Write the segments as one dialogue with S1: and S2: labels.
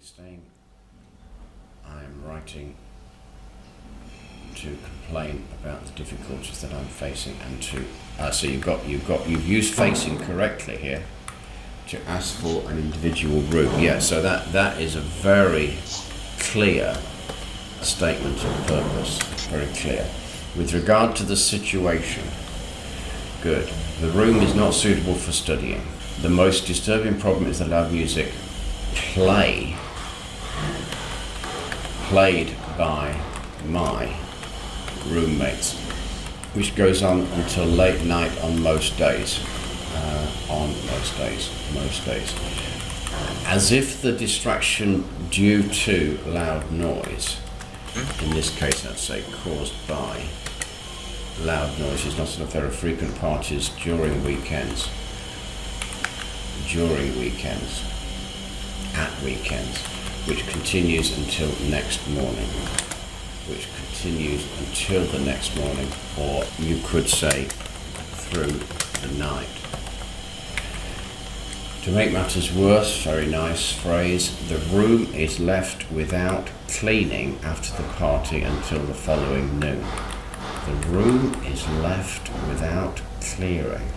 S1: staying. I am writing to complain about the difficulties that I'm facing and to so you've used facing correctly here to ask for an individual room. Yeah, so that is a very clear statement of purpose, very clear. With regard to the situation, good. The room is not suitable for studying. The most disturbing problem is the loud music played by my roommates, which goes on until late night on most days. Most days. As if the distraction due to loud noise, in this case I'd say caused by loud noise, is not enough. There are frequent parties during weekends, at weekends, which continues until next morning, or you could say through the night. To make matters worse, very nice phrase, the room is left without cleaning after the party until the following noon. The room is left without clearing.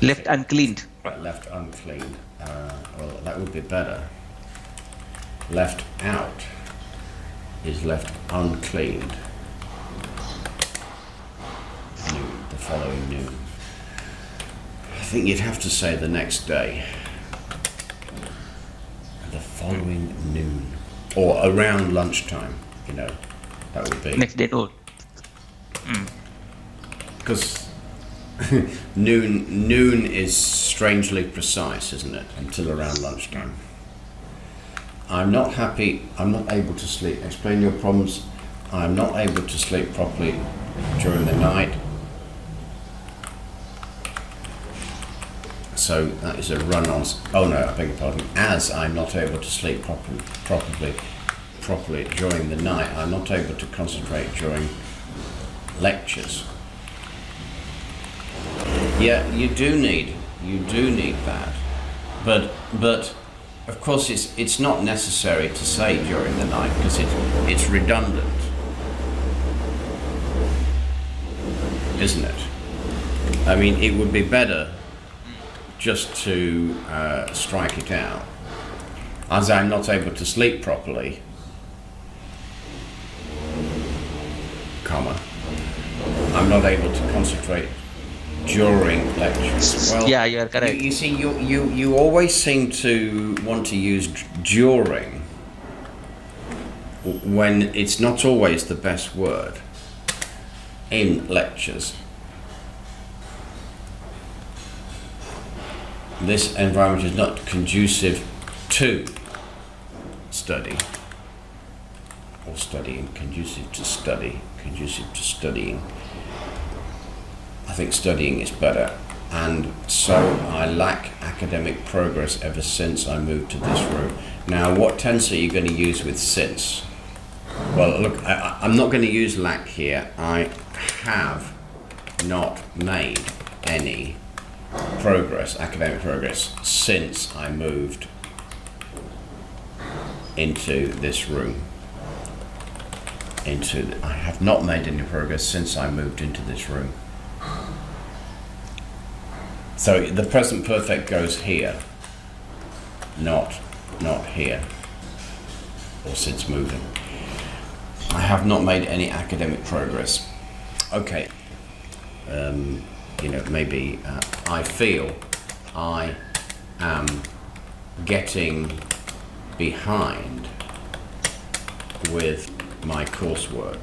S2: Left uncleaned.
S1: Left uncleaned. Well, that would be better. Left out is left uncleaned. Noon, the following noon. I think you'd have to say the next day. The following noon. Or around lunchtime, that would be.
S2: Next day noon.
S1: Because noon is strangely precise, isn't it? Until around lunchtime. I'm not happy, I'm not able to sleep. Explain your problems. I'm not able to sleep properly during the night. So that is a run-on. Oh no, I beg your pardon. As I'm not able to sleep properly during the night, I'm not able to concentrate during lectures. Yeah, you do need that, but of course it's not necessary to say during the night because it's redundant, isn't it? I mean, it would be better just to strike it out. As I'm not able to sleep properly, comma, I'm not able to concentrate during lectures. Well,
S2: Yeah, you are correct.
S1: You see, you always seem to want to use during when it's not always the best word in lectures. This environment is not conducive to study or studying, conducive to studying. I think studying is better, and so I lack academic progress ever since I moved to this room. Now, what tense are you going to use with since? Well, look, I'm not going to use lack here. I have not made any academic progress, since I moved into this room. I have not made any progress since I moved into this room. So the present perfect goes here, not here, or since moving. I have not made any academic progress. Okay. Maybe I feel I am getting behind with my coursework.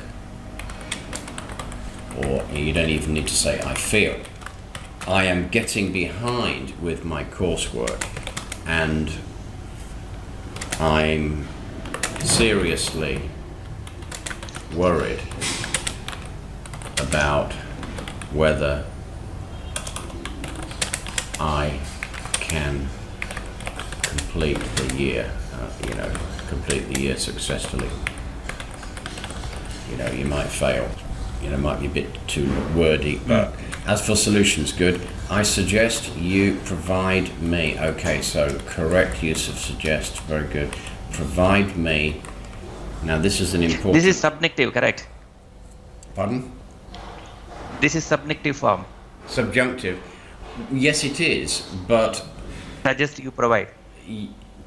S1: Or you don't even need to say I feel. I am getting behind with my coursework, and I'm seriously worried about whether I can complete the year, successfully. You might fail. Might be a bit too wordy, but as for solutions, good. I suggest you provide me. Okay, so correct use of suggest, very good. provide me. Now this is an important.
S2: This is subjunctive, correct?
S1: Pardon?
S2: This is subjunctive form.
S1: Subjunctive. Yes, it is, but
S2: Suggest you provide.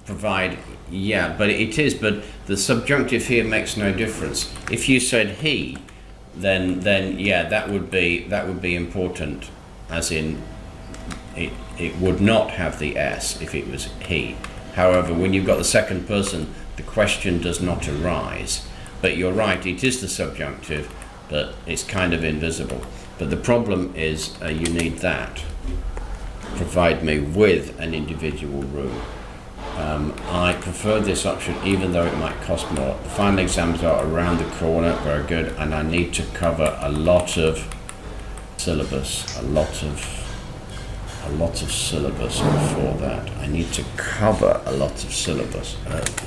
S1: provide. Yeah, but it is. But the subjunctive here makes no difference. If you said he, then yeah, that would be important, as in it would not have the s if it was he. However, when you've got the second person, the question does not arise. But you're right, it is the subjunctive, but it's kind of invisible. But the problem is you need that. Provide me with an individual room. I prefer this option even though it might cost more. The final exams are around the corner, very good, and I need to cover a lot of syllabus, a lot of syllabus before that. I need to cover a lot of syllabus.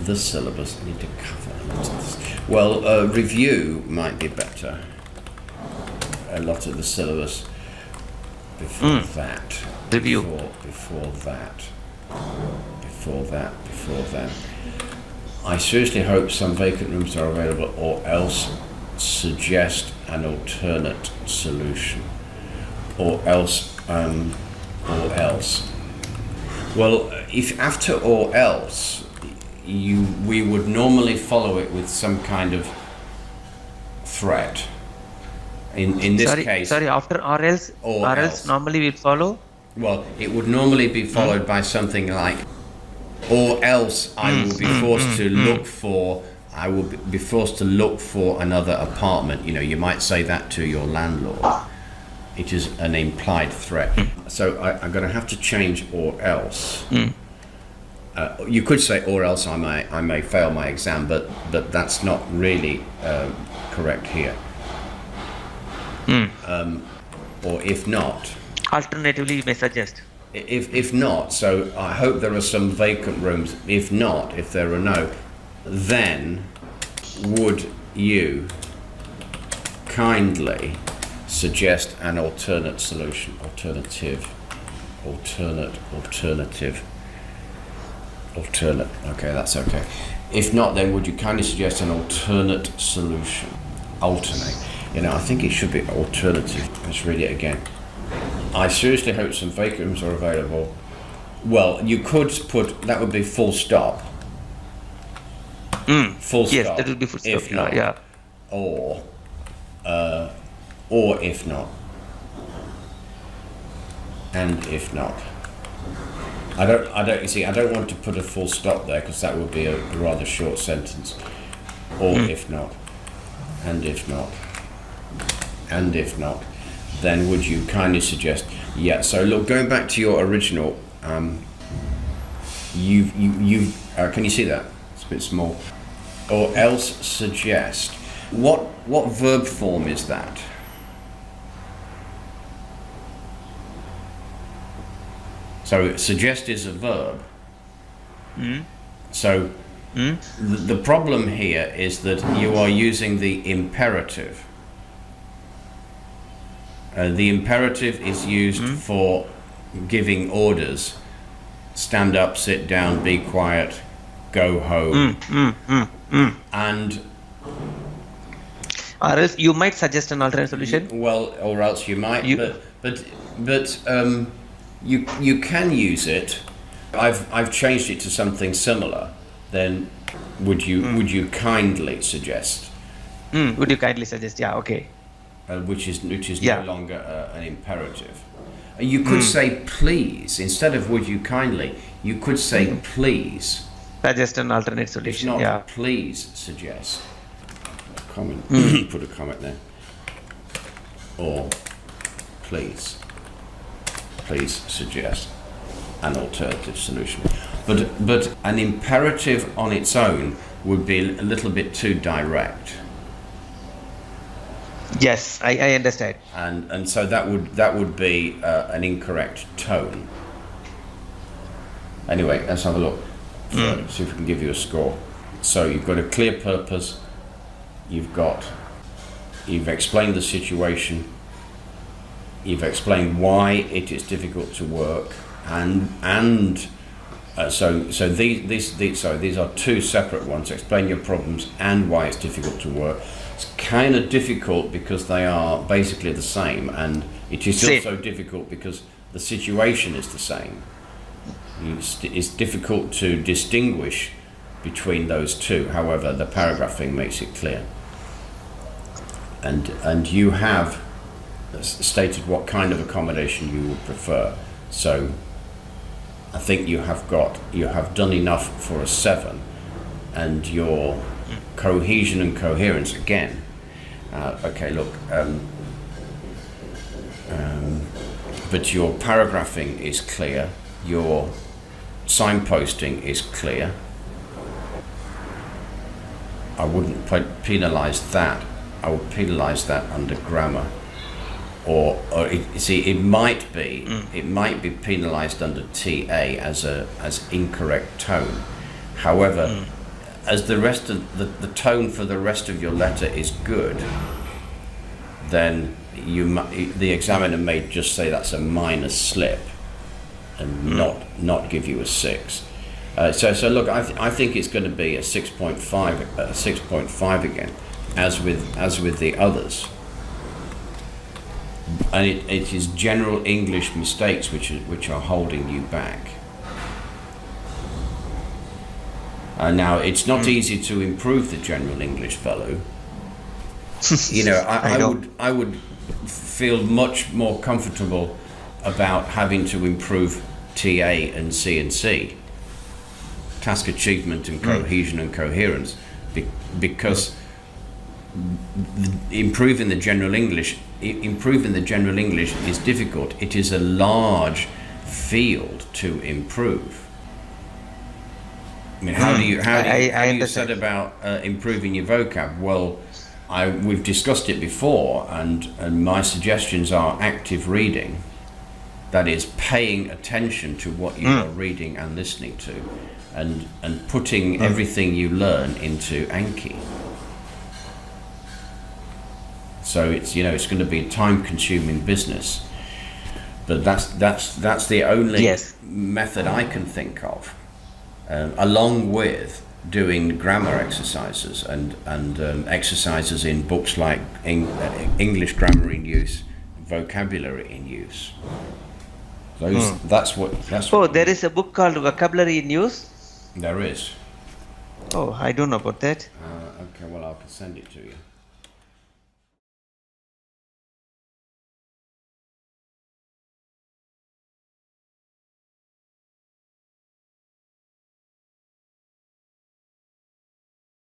S1: The syllabus, I need to cover a lot of this. Well, review might be better. A lot of the syllabus before that.
S2: Review.
S1: Before that. I seriously hope some vacant rooms are available, or else suggest an alternate solution. Or else. Well, if after or else, we would normally follow it with some kind of threat. In this case.
S2: Sorry, after or else?
S1: Or else.
S2: Normally we follow?
S1: Well, it would normally be followed by something like, or else I will be forced to look for. I will be forced to look for another apartment. You know, you might say that to your landlord. It is an implied threat. So I'm going to have to change or else. You could say or else I may fail my exam, but that's not really correct here. Or if not.
S2: Alternatively, you may suggest.
S1: If not, so I hope there are some vacant rooms. If not, if there are no, then would you kindly suggest an alternate solution? Alternate. Okay, that's okay. If not, then would you kindly suggest an alternate solution? Alternate. You know, I think it should be alternative. Let's read it again. I seriously hope some vacant rooms are available. Well, you could put, that would be full stop. Full stop.
S2: Yes, that would be full stop.
S1: If not,
S2: yeah.
S1: Or if not. And if not. I don't want to put a full stop there because that would be a rather short sentence. Or if not. And if not. And if not. Then would you kindly suggest? Yeah. So look, going back to your original, can you see that? It's a bit small. Or else suggest. What verb form is that? So suggest is a verb. So the problem here is that you are using the imperative. The imperative is used for giving orders. Stand up, sit down, be quiet, go home. And
S2: or else you might suggest an alternate solution.
S1: Well, or else you might, but you can use it. I've changed it to something similar. Then would you kindly suggest?
S2: Would you kindly suggest? Yeah, okay.
S1: Which is no longer an imperative. You could say please instead of would you kindly. You could say please.
S2: Suggest an alternate solution.
S1: It's not please suggest. Comment. Put a comment there. Or please suggest an alternative solution. But an imperative on its own would be a little bit too direct.
S2: Yes, I understand.
S1: And so that would be an incorrect tone. Anyway, let's have a look. See if we can give you a score. So you've got a clear purpose. You've explained the situation. You've explained why it is difficult to work, and These are two separate ones. Explain your problems and why it's difficult to work. It's kind of difficult because they are basically the same, and it is
S2: Same.
S1: also difficult because the situation is the same. It's difficult to distinguish between those two. However, the paragraphing makes it clear. And you have stated what kind of accommodation you would prefer. So I think you have done enough for a 7, and your cohesion and coherence again. Okay, look, but your paragraphing is clear, your signposting is clear. I wouldn't penalise that. I would penalise that under grammar, or it might be penalised under TA as incorrect tone. However, as the rest of the tone for the rest of your letter is good, then the examiner may just say that's a minor slip and not give you a 6. So look, I think it's going to be a 6.5 again, as with the others. And it is general English mistakes which are holding you back. Now, it's not easy to improve the general English fellow. You know, I would feel much more comfortable about having to improve TA and C&C, task achievement and cohesion and coherence, because improving the general English is difficult. It is a large field to improve. I mean, how do you set about improving your vocab? Well, we've discussed it before, and my suggestions are active reading. That is, paying attention to what you are reading and listening to, and putting everything you learn into Anki. So it's going to be a time-consuming business, but that's the only method I can think of, along with doing grammar exercises and exercises in books like English Grammar in Use, Vocabulary in Use. That's what.
S2: Oh, there is a book called Vocabulary in Use.
S1: There is.
S2: Oh, I don't know about that.
S1: Okay, well, I can send it to you.